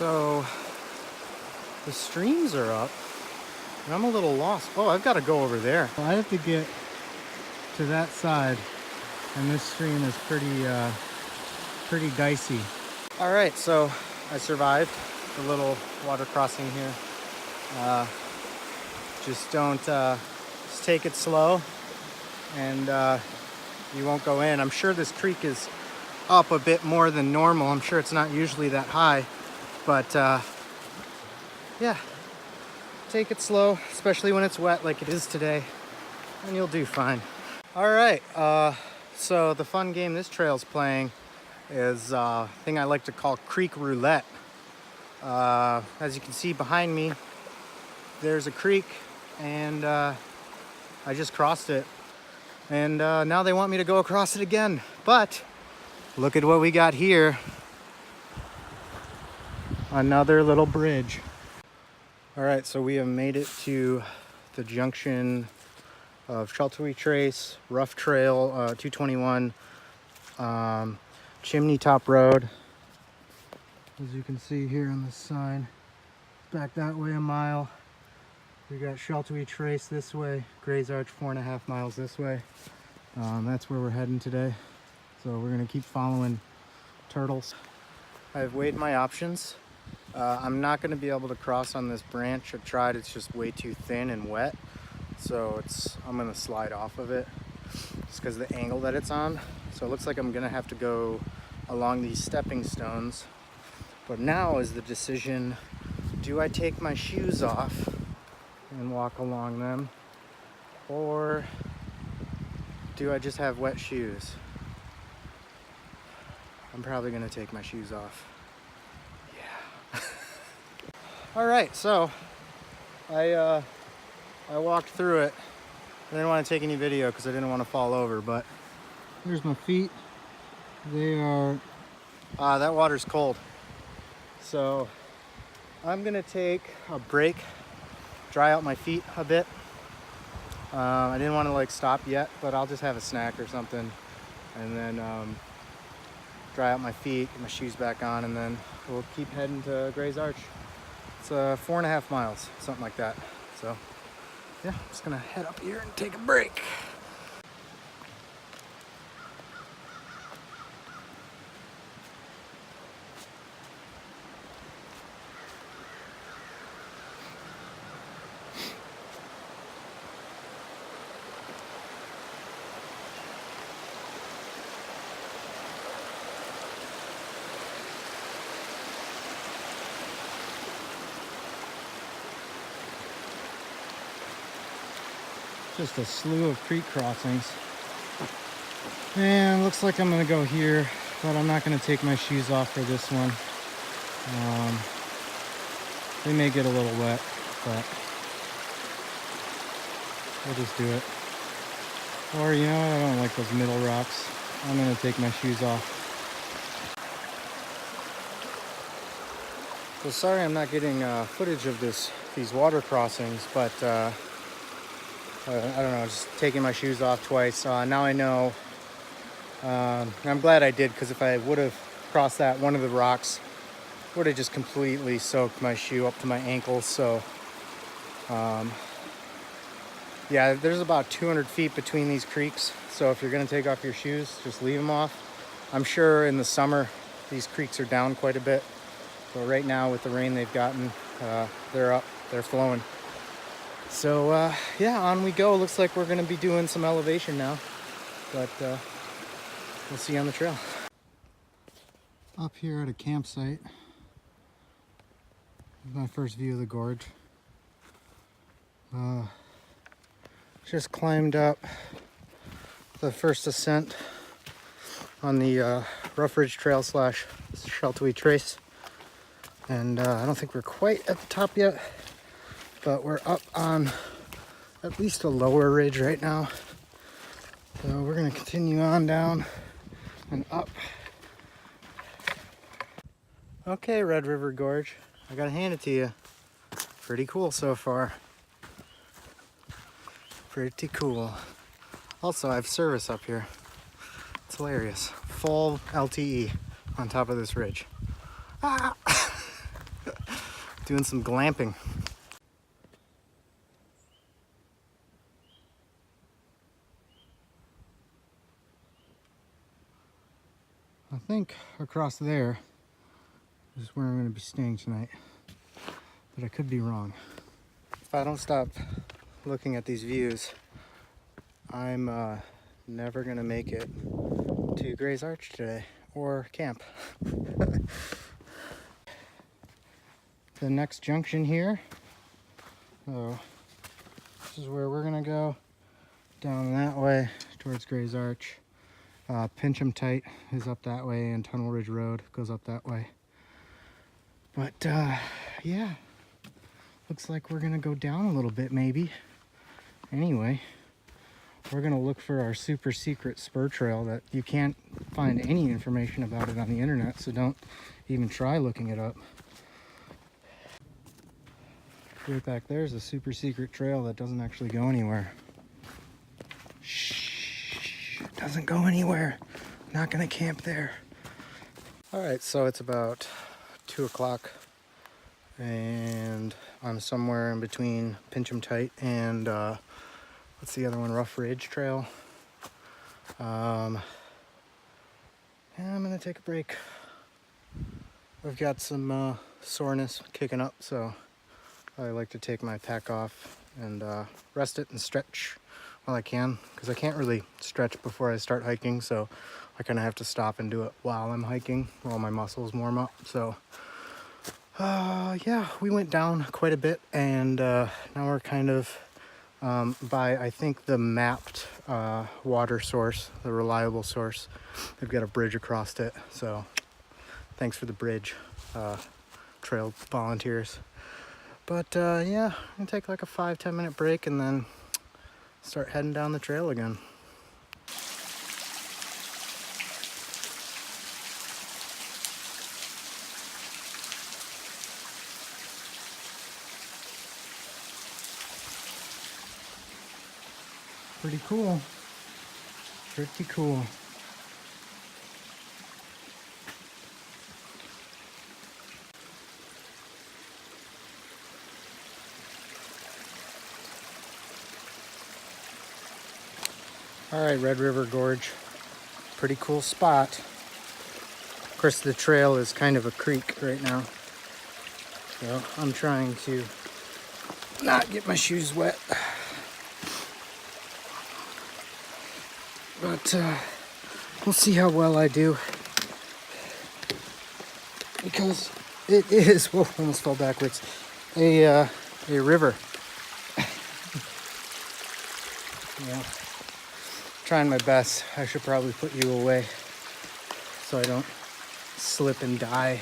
So the streams are up and I'm a little lost. Oh, I've got to go over there. I have to get to that side and this stream is pretty dicey. All right, so I survived the little water crossing here. Just take it slow and you won't go in. I'm sure this creek is up a bit more than normal. I'm sure it's not usually that high, but yeah, take it slow, especially when it's wet like it is today, and you'll do fine. All right, so the fun game this trail's playing is a thing I like to call creek roulette. As you can see behind me, there's a creek, and I just crossed it, and now they want me to go across it again. But look at what we got here. Another little bridge. All right, so we have made it to the junction of Sheltowee Trace, Rough Trail, 221, Chimney Top Road. As you can see here on the sign, back that way a mile. We got Sheltowee Trace this way, Gray's Arch 4.5 miles this way. That's where we're heading today. So we're gonna keep following turtles. I've weighed my options. I'm not gonna be able to cross on this branch. I've tried, it's just way too thin and wet. So I'm gonna slide off of it just because of the angle that it's on. So it looks like I'm gonna have to go along these stepping stones. But now is the decision, do I take my shoes off and walk along them, or do I just have wet shoes? I'm probably gonna take my shoes off. Yeah. All right, so I walked through it. I didn't want to take any video because I didn't want to fall over, but here's my feet. They are, that water's cold. So I'm gonna take a break, dry out my feet a bit. I didn't want to like stop yet, but I'll just have a snack or something, and then dry out my feet, get my shoes back on, and then we'll keep heading to Gray's Arch. It's 4.5 miles, something like that. So yeah, I'm just gonna head up here and take a break. Just a slew of creek crossings. And looks like I'm gonna go here, but I'm not gonna take my shoes off for this one. They may get a little wet, but we'll just do it. Or you know what, I don't like those middle rocks. I'm gonna take my shoes off. So sorry I'm not getting footage of these water crossings, but I don't know, just taking my shoes off twice. Now I know. I'm glad I did, because if I would have crossed that, one of the rocks would have just completely soaked my shoe up to my ankles. So yeah, there's about 200 feet between these creeks. So if you're gonna take off your shoes, just leave them off. I'm sure in the summer these creeks are down quite a bit, but right now with the rain they've gotten, they're up, they're flowing. So yeah, on we go. Looks like we're gonna be doing some elevation now, but we'll see you on the trail. Up here at a campsite, my first view of the gorge. Just climbed up the first ascent on the Rough Ridge Trail / Sheltowee Trace, and I don't think we're quite at the top yet, but we're up on at least a lower ridge right now. So we're gonna continue on down and up. Okay, Red River Gorge, I gotta hand it to you. Pretty cool so far. Pretty cool. Also, I have service up here. It's hilarious. Full LTE on top of this ridge. Ah! doing some glamping. I think across there is where I'm going to be staying tonight, but I could be wrong. If I don't stop looking at these views, I'm never going to make it to Gray's Arch today, or camp. The next junction here, so this is where we're going to go, down that way towards Gray's Arch. Pinch 'em Tight is up that way, and Tunnel Ridge Road goes up that way. But yeah, looks like we're gonna go down a little bit maybe. Anyway, we're gonna look for our super secret spur trail that you can't find any information about it on the internet, so don't even try looking it up. Right back there's a super secret trail that doesn't actually go anywhere. Doesn't go anywhere. Not gonna camp there. All right, so it's about 2 o'clock and I'm somewhere in between Pinch 'em Tight and what's the other one? Rough Ridge Trail. And I'm gonna take a break. I've got some soreness kicking up, so I like to take my pack off and rest it and stretch while I can, because I can't really stretch before I start hiking, so I kind of have to stop and do it while I'm hiking, while my muscles warm up. So yeah, we went down quite a bit, and now we're kind of by, I think, the mapped water source, the reliable source. They've got a bridge across it, so thanks for the bridge, trail volunteers. But yeah, I'm gonna take like a 5-10 minute break and then start heading down the trail again. Pretty cool. Pretty cool. All right, Red River Gorge. Pretty cool spot. Of course, the trail is kind of a creek right now, so I'm trying to not get my shoes wet. But we'll see how well I do, because it is, whoa, almost fell backwards, a river. Yeah, trying my best. I should probably put you away so I don't slip and die.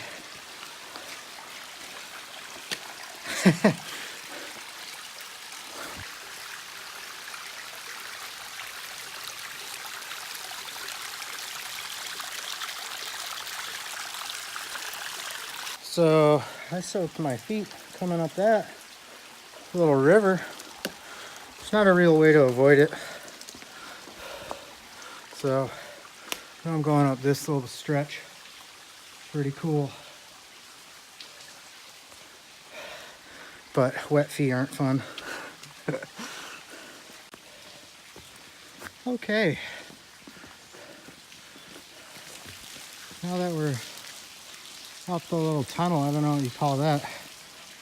So I soaked my feet coming up that little river. It's not a real way to avoid it. So now I'm going up this little stretch. Pretty cool. But wet feet aren't fun. Okay. Now that we're up the little tunnel, I don't know what you call that.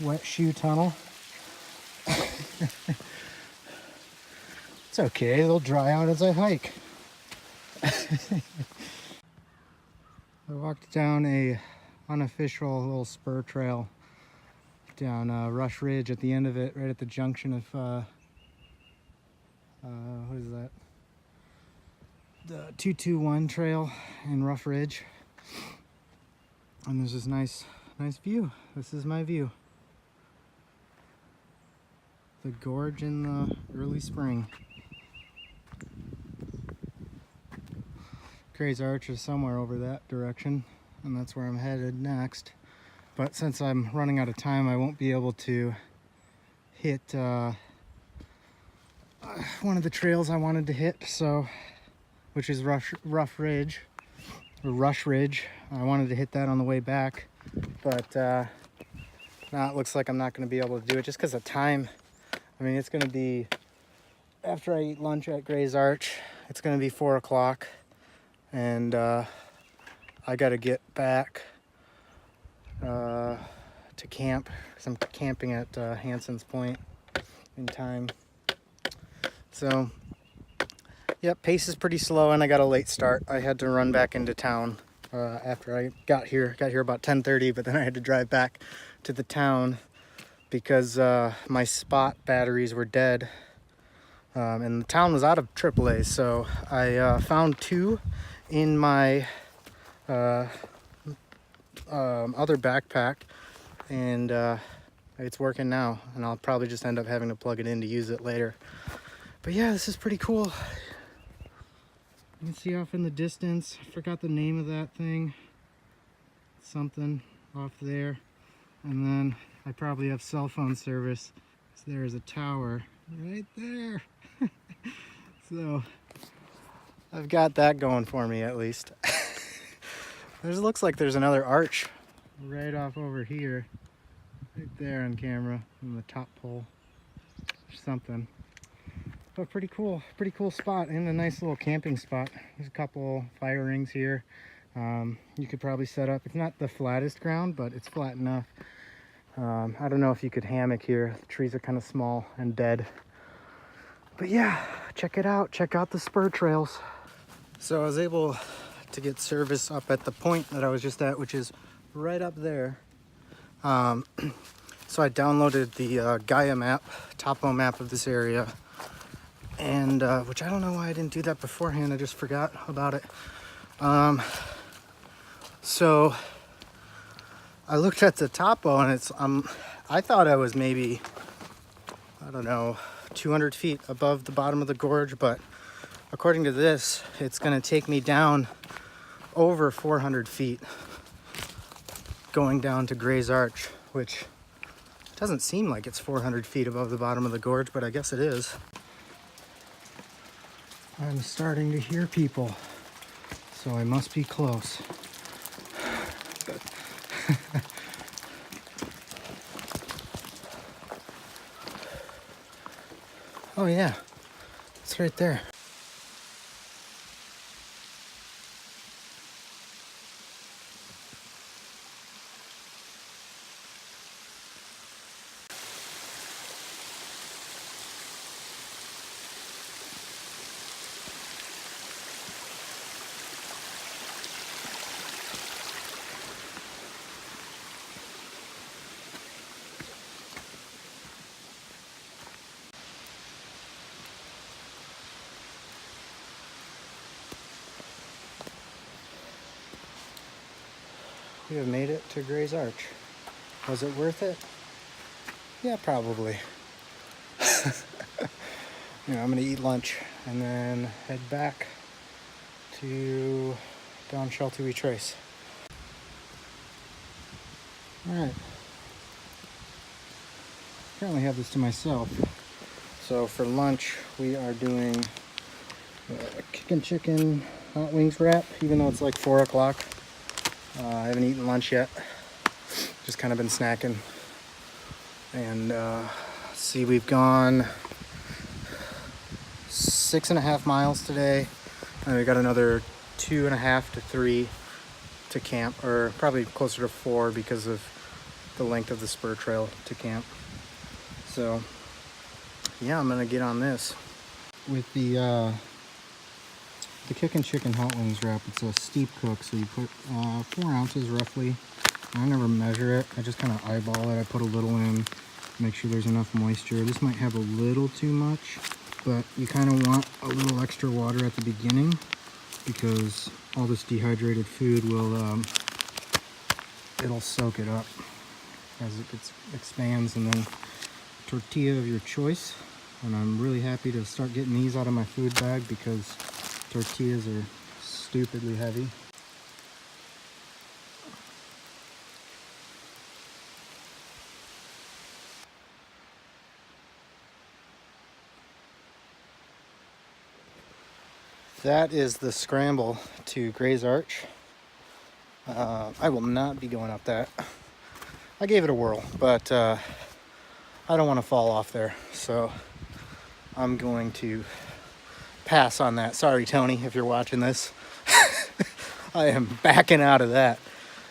Wet shoe tunnel. It's okay, they'll dry out as I hike. I walked down a unofficial little spur trail down Rush Ridge at the end of it, right at the junction of what is that? The 221 trail in Rough Ridge. And there's this nice view. This is my view. The gorge in the early spring. Gray's Arch is somewhere over that direction, and that's where I'm headed next. But since I'm running out of time, I won't be able to hit one of the trails I wanted to hit, so, which is Rough Ridge, or Rush Ridge. I wanted to hit that on the way back, but Now it looks like I'm not going to be able to do it just because of time. I mean, it's going to be, after I eat lunch at Gray's Arch, it's going to be 4 o'clock. And I got to get back to camp because I'm camping at Hanson's Point in time. So, yep, pace is pretty slow and I got a late start. I had to run back into town after I got here. Got here about 10:30, but then I had to drive back to the town because my spot batteries were dead. And the town was out of AAA, so I found 2 in my other backpack, and it's working now, and I'll probably just end up having to plug it in to use it later. But yeah, this is pretty cool. You can see off in the distance, I forgot the name of that thing, something off there. And then I probably have cell phone service, so there's a tower right there. So I've got that going for me at least. It looks like there's another arch right off over here, right there on camera, on the top pole or something. But pretty cool spot, and a nice little camping spot. There's a couple fire rings here. You could probably set up, it's not the flattest ground, but it's flat enough. I don't know if you could hammock here. The trees are kind of small and dead. But yeah, check it out. Check out the Spur trails. So I was able to get service up at the point that I was just at, which is right up there. So I downloaded the Gaia map, topo map of this area. And which I don't know why I didn't do that beforehand. I just forgot about it. So I looked at the topo, and it's I thought I was maybe, I don't know, 200 feet above the bottom of the gorge, but according to this, it's going to take me down over 400 feet going down to Gray's Arch, which doesn't seem like it's 400 feet above the bottom of the gorge, but I guess it is. I'm starting to hear people, so I must be close. Oh yeah, it's right there. We have made it to Gray's Arch. Was it worth it? Yeah, probably. You know, I'm gonna eat lunch and then head back to down Sheltowee Trace. Alright. Currently have this to myself. So for lunch we are doing a chicken hot wings wrap, even though it's like 4 o'clock. I haven't eaten lunch yet, just kind of been snacking. And see, we've gone 6.5 miles today, and we got another 2.5 to 3 to camp, or probably closer to 4 because of the length of the Spur trail to camp. So yeah, I'm gonna get on this. With the kickin' chicken hot wings wrap, it's a steep cook, so you put 4 ounces roughly. I never measure it, I just kind of eyeball it. I put a little in, make sure there's enough moisture. This might have a little too much, but you kind of want a little extra water at the beginning because all this dehydrated food will it'll soak it up as it expands. And then tortilla of your choice, and I'm really happy to start getting these out of my food bag because tortillas are stupidly heavy. That is the scramble to Gray's Arch. I will not be going up that. I gave it a whirl, but I don't want to fall off there, so I'm going to pass on that. Sorry, Tony, if you're watching this. I am backing out of that.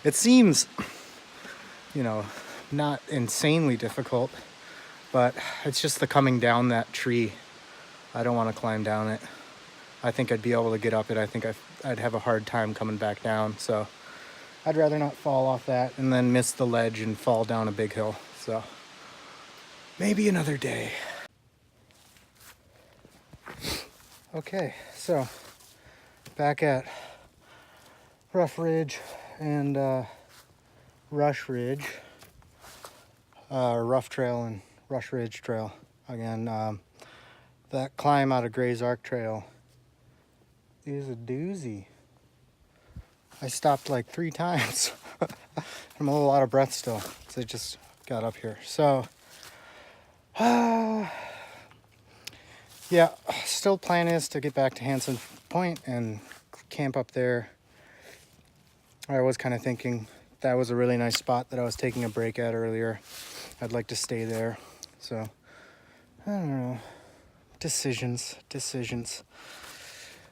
It seems, you know, not insanely difficult, but it's just the coming down that tree. I don't want to climb down it. I think I'd be able to get up it. I think I'd have a hard time coming back down, so I'd rather not fall off that and then miss the ledge and fall down a big hill. So maybe another day. Okay, so back at Rough Ridge and Rush Ridge, Rough Trail and Rush Ridge Trail. Again, that climb out of Gray's Arc Trail is a doozy. I stopped like 3 times. I'm a little out of breath still, so I just got up here. So, yeah, still plan is to get back to Hanson Point and camp up there. I was kind of thinking that was a really nice spot that I was taking a break at earlier. I'd like to stay there. So, I don't know. Decisions.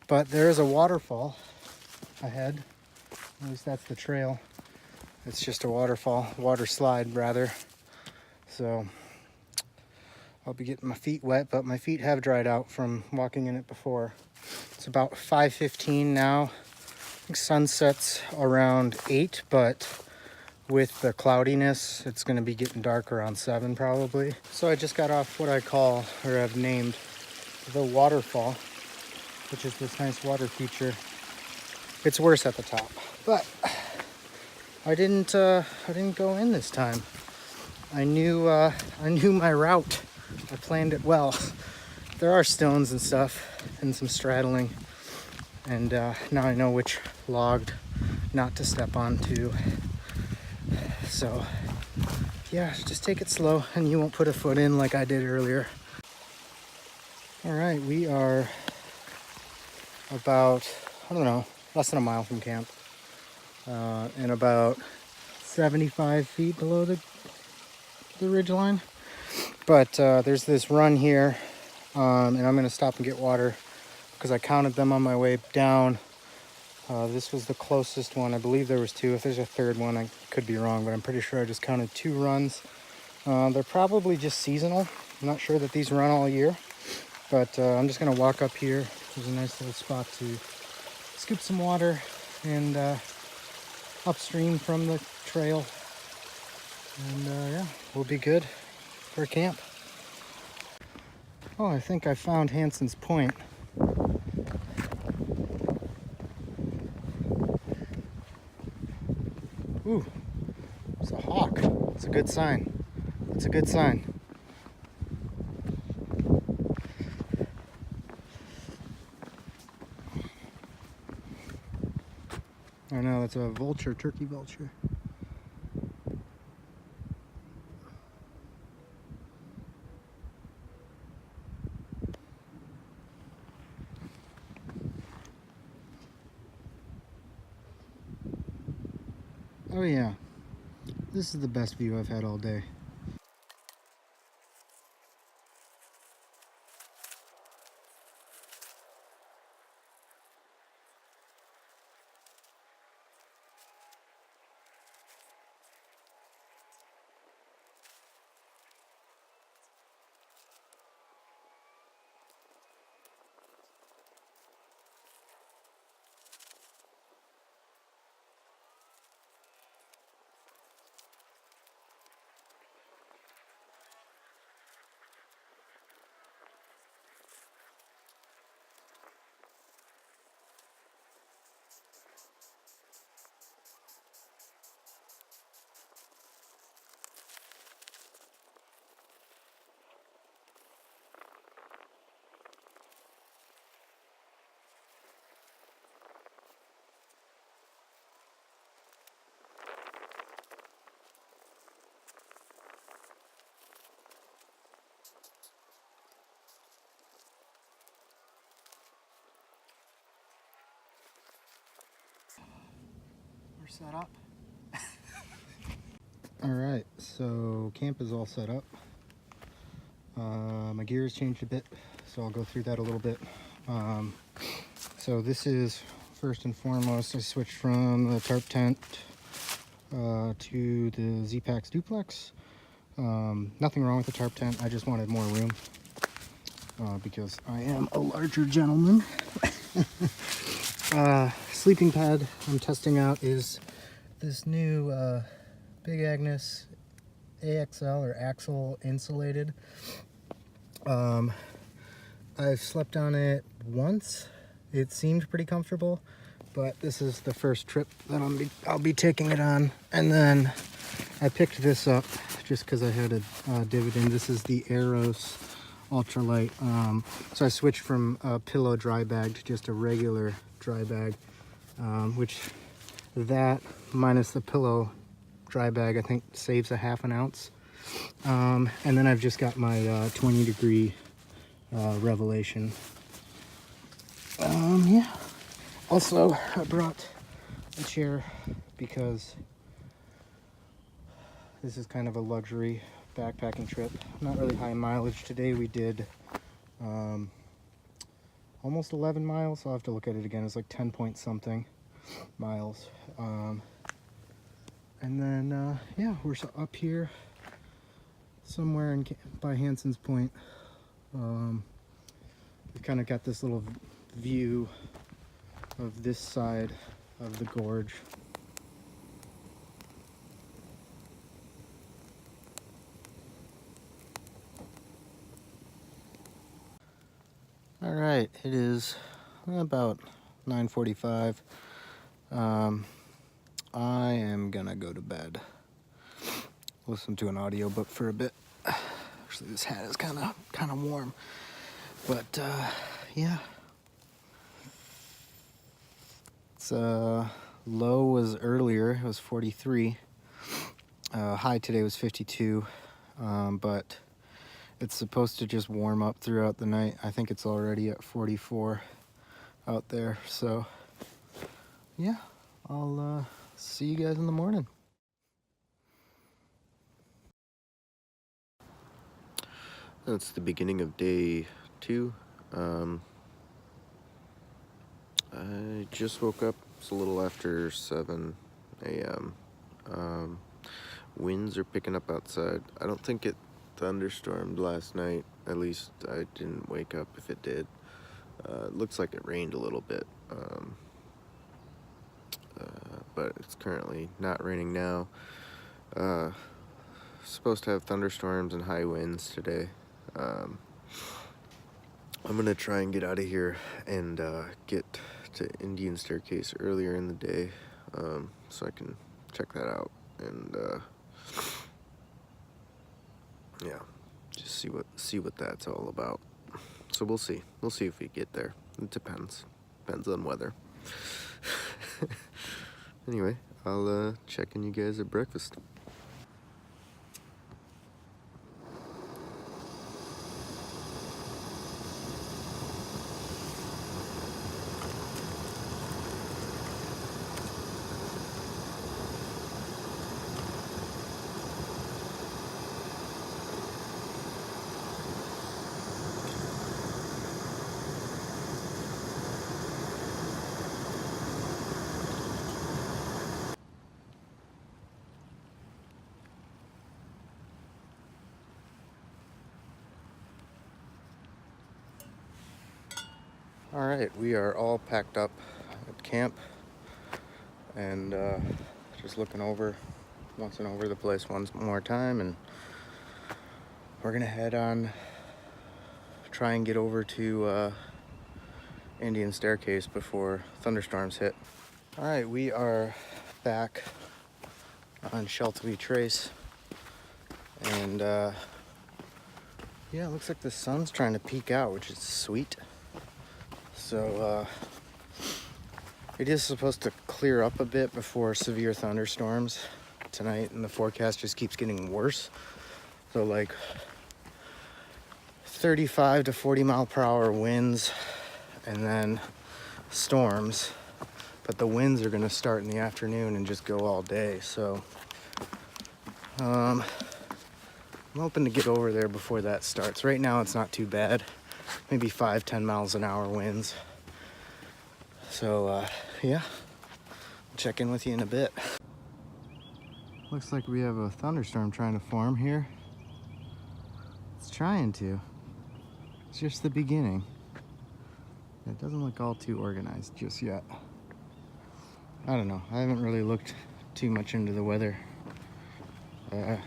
But there is a waterfall ahead. At least that's the trail. It's just a waterfall, water slide rather. So I'll be getting my feet wet, but my feet have dried out from walking in it before. It's about 5:15 now. I think sunset's around 8, but with the cloudiness, it's going to be getting dark around 7 probably. So I just got off what I call, or I've named, the waterfall, which is this nice water feature. It's worse at the top, but I didn't go in this time. I knew my route. I planned it well. There are stones and stuff and some straddling, and now I know which log not to step onto. So yeah, just take it slow and you won't put a foot in like I did earlier. All right, we are about, I don't know, less than a mile from camp, and about 75 feet below the ridge line. But there's this run here, and I'm gonna stop and get water because I counted them on my way down. This was the closest one. I believe there was 2. If there's a third one, I could be wrong, but I'm pretty sure I just counted 2 runs. They're probably just seasonal. I'm not sure that these run all year, but I'm just gonna walk up here. There's a nice little spot to scoop some water and upstream from the trail, and yeah, we'll be good for camp. Oh, I think I found Hanson's Point. Ooh, it's a hawk. It's a good sign. It's a good sign. I know, it's a vulture, turkey vulture. Oh yeah, this is the best view I've had all day. We're set up. Alright, so camp is all set up. My gear has changed a bit, so I'll go through that a little bit. So this is first and foremost, I switched from the tarp tent to the Z-Packs duplex. Nothing wrong with the tarp tent, I just wanted more room because I am a larger gentleman. Sleeping pad I'm testing out is this new Big Agnes AXL or Axle insulated. I've slept on it once. It seemed pretty comfortable, but this is the first trip that I'll be taking it on. And then I picked this up just because I had a dividend. This is the Aeros ultralight. So I switched from a pillow dry bag to just a regular dry bag, which that minus the pillow dry bag I think saves a half an ounce. And then I've just got my 20-degree Revelation. Yeah. Also, I brought a chair because this is kind of a luxury backpacking trip. Not really high mileage. Today we did almost 11 miles. I'll have to look at it again. It's like 10 point something miles. And then, yeah, we're up here somewhere by Hanson's Point. We've kind of got this little view of this side of the gorge. All right, it is about 9:45. I am gonna go to bed. Listen to an audiobook for a bit. Actually, this hat is kind of warm, but yeah. It's low was earlier. It was 43. High today was 52, but it's supposed to just warm up throughout the night. I think it's already at 44 out there. So yeah, I'll see you guys in the morning. That's the beginning of day 2. I just woke up. It's a little after 7 a.m. Winds are picking up outside. I don't think it thunderstormed last night. At least I didn't wake up if it did. It looks like it rained a little bit. But it's currently not raining now. Supposed to have thunderstorms and high winds today. I'm gonna try and get out of here and get to Indian Staircase earlier in the day, so I can check that out and yeah, just see what that's all about. So we'll see if we get there. It depends on weather. Anyway, I'll check in you guys at breakfast. All right, we are all packed up at camp and just looking over the place once more time, and we're gonna head on, try and get over to Indian Staircase before thunderstorms hit. All right, we are back on Sheltowee Trace, and yeah, it looks like the sun's trying to peek out, which is sweet. So it is supposed to clear up a bit before severe thunderstorms tonight, and the forecast just keeps getting worse. So like 35 to 40 mile per hour winds and then storms, but the winds are going to start in the afternoon and just go all day. So I'm hoping to get over there before that starts. Right now it's not too bad. Maybe 5-10 miles an hour winds. So yeah, I'll check in with you in a bit. Looks like we have a thunderstorm trying to form here. It's trying to. It's just the beginning. It doesn't look all too organized just yet. I don't know. I haven't really looked too much into the weather as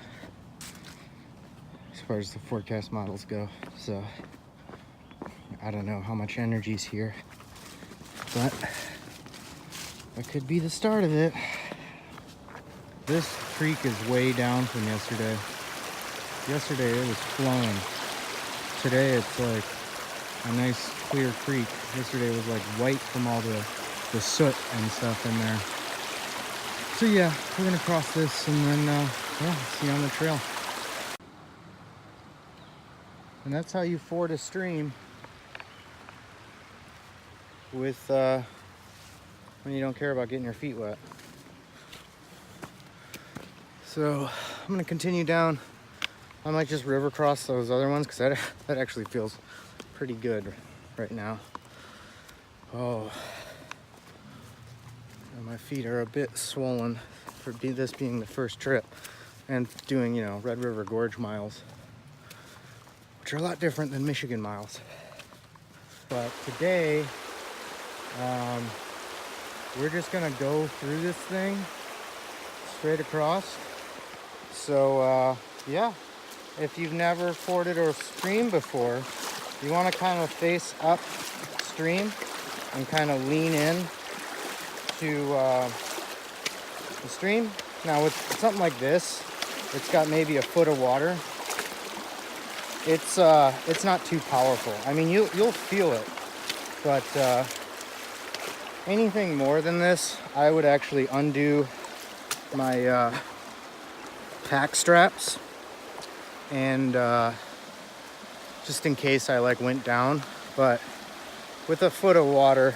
far as the forecast models go. So I don't know how much energy's here, but that could be the start of it. This creek is way down from yesterday. Yesterday it was flowing. Today it's like a nice clear creek. Yesterday was like white from all the soot and stuff in there. So yeah, we're gonna cross this and then yeah, see you on the trail. And that's how you ford a stream with when you don't care about getting your feet wet. So I'm gonna continue down. I might just river cross those other ones because that actually feels pretty good right now. Oh, and my feet are a bit swollen for this being the first trip and doing, you know, Red River Gorge miles, which are a lot different than Michigan miles. But today, we're just gonna go through this thing straight across. So yeah, if you've never forded or streamed before, you want to kind of face upstream and kind of lean in to the stream. Now with something like this, it's got maybe a foot of water. It's not too powerful. I mean, you'll feel it, but anything more than this, I would actually undo my pack straps and just in case I like went down. But with a foot of water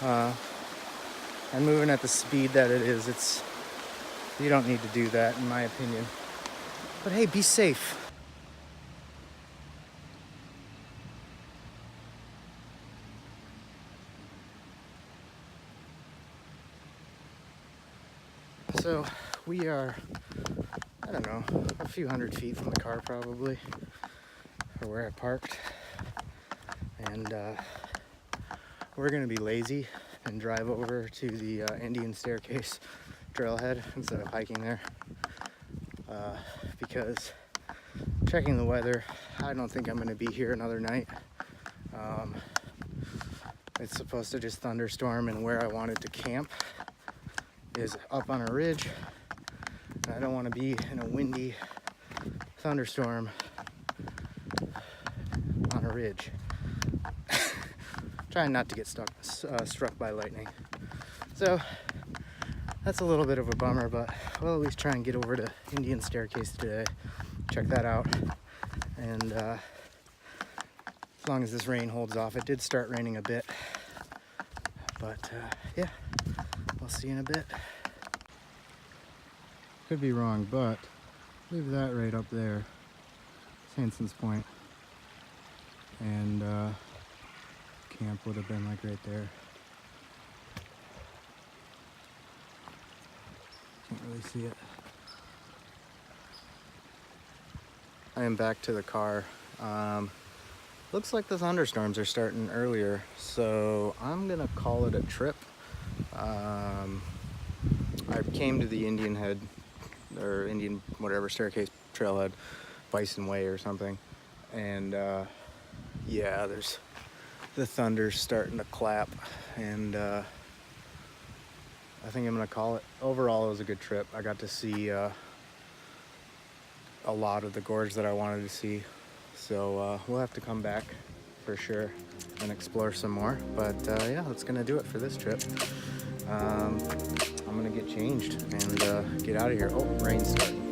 and moving at the speed that it is, you don't need to do that in my opinion. But hey, be safe. So we are, I don't know, a few hundred feet from the car probably, or where I parked. And we're gonna be lazy and drive over to the Indian Staircase trailhead instead of hiking there. Because checking the weather, I don't think I'm gonna be here another night. It's supposed to just thunderstorm, and where I wanted to camp is up on a ridge. And I don't want to be in a windy thunderstorm on a ridge. Trying not to get struck by lightning. So that's a little bit of a bummer, but we'll at least try and get over to Indian Staircase today. Check that out. And as long as this rain holds off, it did start raining a bit. But yeah, I'll see you in a bit. Could be wrong, but leave that right up there. It's Hanson's Point. And camp would have been like right there. Can't really see it. I am back to the car. Looks like the thunderstorms are starting earlier, so I'm gonna call it a trip. I came to the Indian Head, or Indian whatever staircase trailhead, Bison Way or something, and yeah, there's the thunder's starting to clap, and I think I'm gonna call it. Overall, it was a good trip. I got to see a lot of the gorge that I wanted to see, so we'll have to come back for sure and explore some more. But yeah, that's gonna do it for this trip. I'm gonna get changed and get out of here. Oh, rain's starting.